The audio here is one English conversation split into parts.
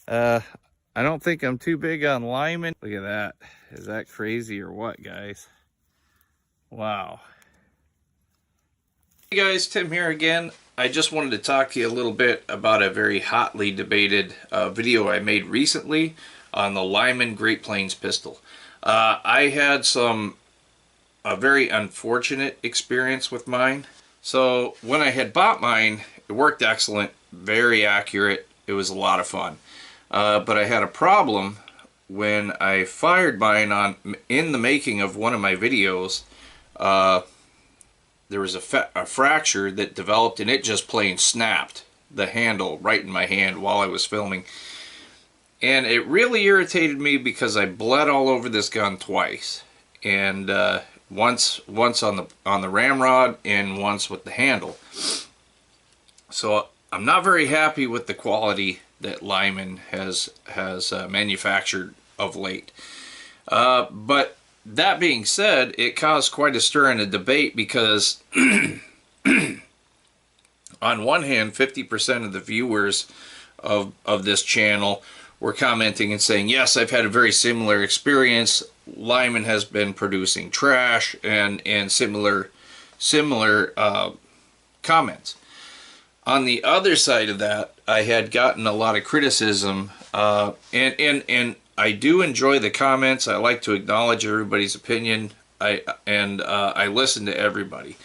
I don't think I'm too big on Lyman. Look at that. Is that crazy or what, guys? Wow. Hey guys, Tim here again. I just wanted to talk to you a little bit about a very hotly debated video I made recently on the Lyman Great Plains pistol. I had a very unfortunate experience with mine. So when I had bought mine, it worked excellent, very accurate. It was a lot of fun. But I had a problem when I fired mine in the making of one of my videos. There was a fracture that developed, and it just plain snapped the handle right in my hand while I was filming. And it really irritated me because I bled all over this gun twice, and once on the ramrod and once with the handle. So I'm not very happy with the quality that Lyman has manufactured of late. But that being said, it caused quite a stir in the debate because on one hand, 50% of the viewers of this channel were commenting and saying, yes, I've had a very similar experience. Lyman has been producing trash and similar comments. On the other side of that, I had gotten a lot of criticism, and I do enjoy the comments. I like to acknowledge everybody's opinion. I listen to everybody.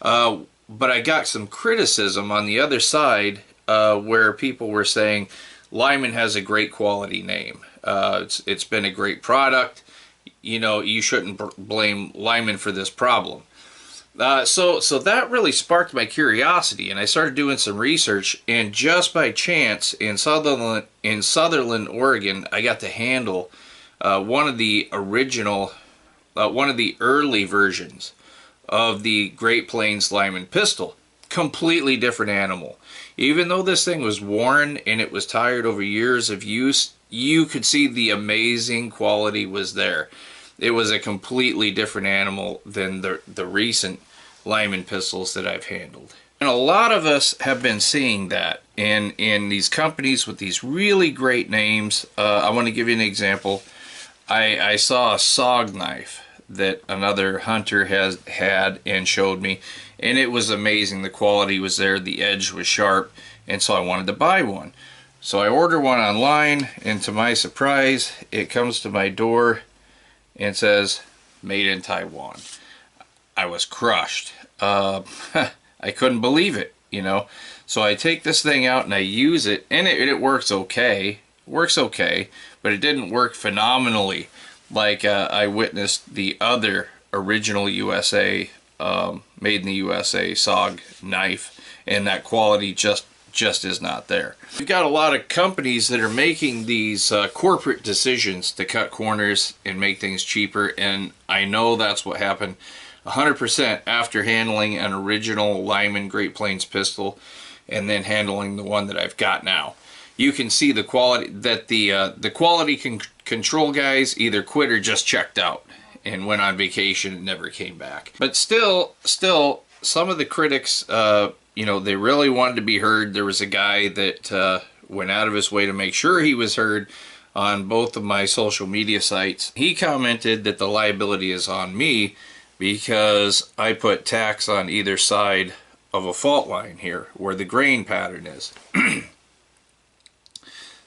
But I got some criticism on the other side where people were saying Lyman has a great quality name. It's been a great product. You know, you shouldn't blame Lyman for this problem. So that really sparked my curiosity, and I started doing some research, and just by chance in Sutherland, Oregon, I got to handle one of the early versions of the Great Plains Lyman pistol. Completely different animal. Even though this thing was worn and it was tired over years of use, you could see the amazing quality was there. It was a completely different animal than the recent Lyman pistols that I've handled. And a lot of us have been seeing that in these companies with these really great names. I want to give you an example. I saw a SOG knife that another hunter had and showed me, and it was amazing. The quality was there, the edge was sharp, and so I wanted to buy one. So I ordered one online, and to my surprise, it comes to my door and says, made in Taiwan. I was crushed. I couldn't believe it, you know. So I take this thing out and I use it, and it works okay. Works okay, but it didn't work phenomenally like I witnessed the other original USA, made in the USA SOG knife, and that quality just is not there. We've got a lot of companies that are making these corporate decisions to cut corners and make things cheaper, and I know that's what happened 100% after handling an original Lyman Great Plains pistol and then handling the one that I've got now. You can see the quality, that the quality control guys either quit or just checked out and went on vacation and never came back. But still some of the critics, you know, they really wanted to be heard. There was a guy that went out of his way to make sure he was heard on both of my social media sites. He commented that the liability is on me because I put tacks on either side of a fault line here where the grain pattern is.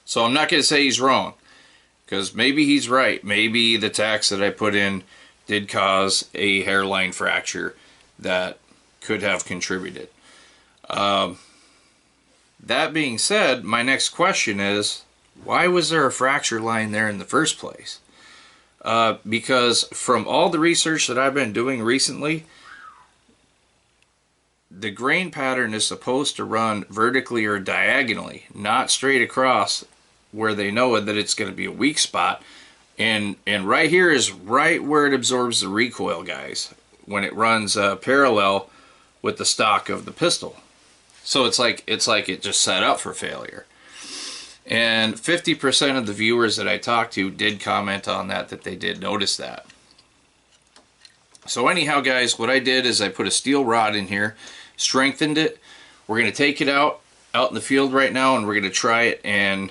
So I'm not going to say he's wrong, because maybe he's right. Maybe the tacks that I put in did cause a hairline fracture that could have contributed. That being said, my next question is, why was there a fracture line there in the first place? Because from all the research that I've been doing recently, the grain pattern is supposed to run vertically or diagonally, not straight across where they know that it's going to be a weak spot. And right here is right where it absorbs the recoil, guys, when it runs parallel with the stock of the pistol. So it's like it just set up for failure. And 50% of the viewers that I talked to did comment on that they did notice that. So anyhow, guys, what I did is I put a steel rod in here, strengthened it. We're going to take it out. out in the field right now, and we're going to try it and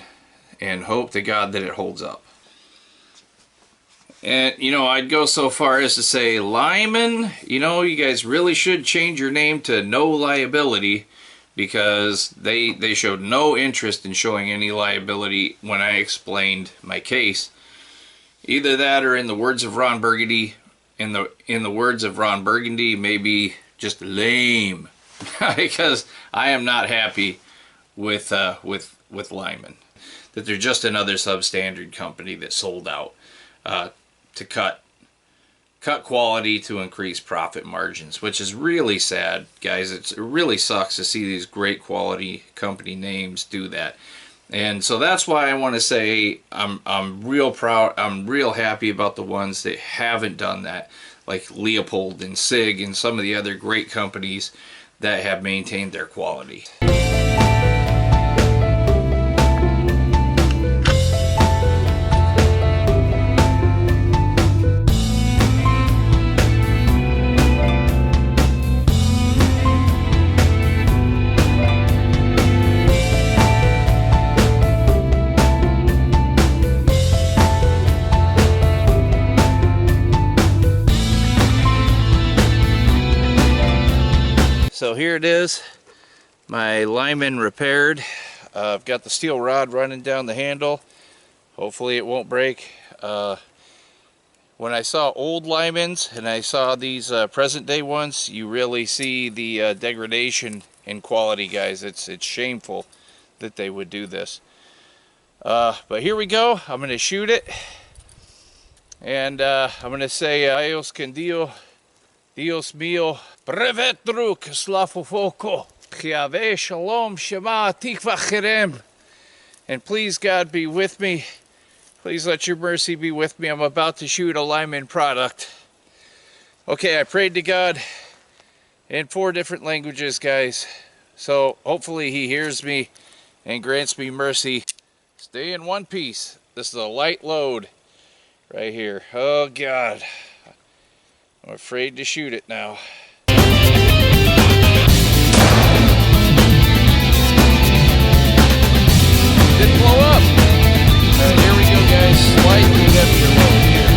hope to God that it holds up. And, you know, I'd go so far as to say, Lyman, you know, you guys really should change your name to No Liability, because they showed no interest in showing any liability when I explained my case. Either that, or in the words of Ron Burgundy, in the words of Ron Burgundy, maybe just lame, because I am not happy with Lyman. That they're just another substandard company that sold out to cut quality to increase profit margins, which is really sad, guys. It really sucks to see these great quality company names do that. And so that's why I want to say I'm real proud, I'm real happy about the ones that haven't done that, like Leopold and Sig and some of the other great companies that have maintained their quality. So here it is, my Lyman repaired. I've got the steel rod running down the handle. Hopefully it won't break. When I saw old Lymans and I saw these present day ones, you really see the degradation in quality, guys. It's shameful that they would do this. But here we go. I'm going to shoot it. And I'm going to say, Dios con Dio, Dios mío, brevetruk slafofoko, chiave shalom shema tikva cherem. And please, God, be with me. Please let your mercy be with me. I'm about to shoot a Lyman product. Okay, I prayed to God in 4 different languages, guys. So hopefully he hears me and grants me mercy. Stay in one piece. This is a light load right here. Oh, God. I'm afraid to shoot it now. Didn't blow up. Alright, here we go, guys. Slightly heavier load here.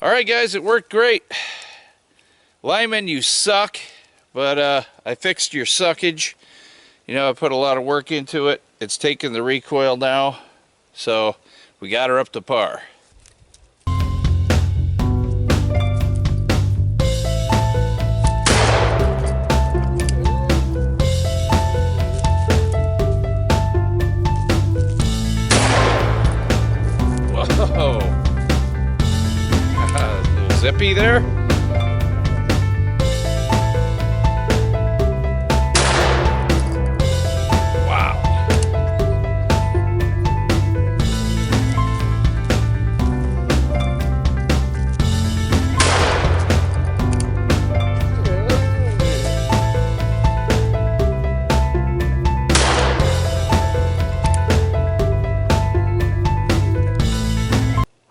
Alright guys, it worked great. Lyman, you suck, but I fixed your suckage. You know, I put a lot of work into it. It's taken the recoil now, so we got her up to par. Whoa! Zippy there.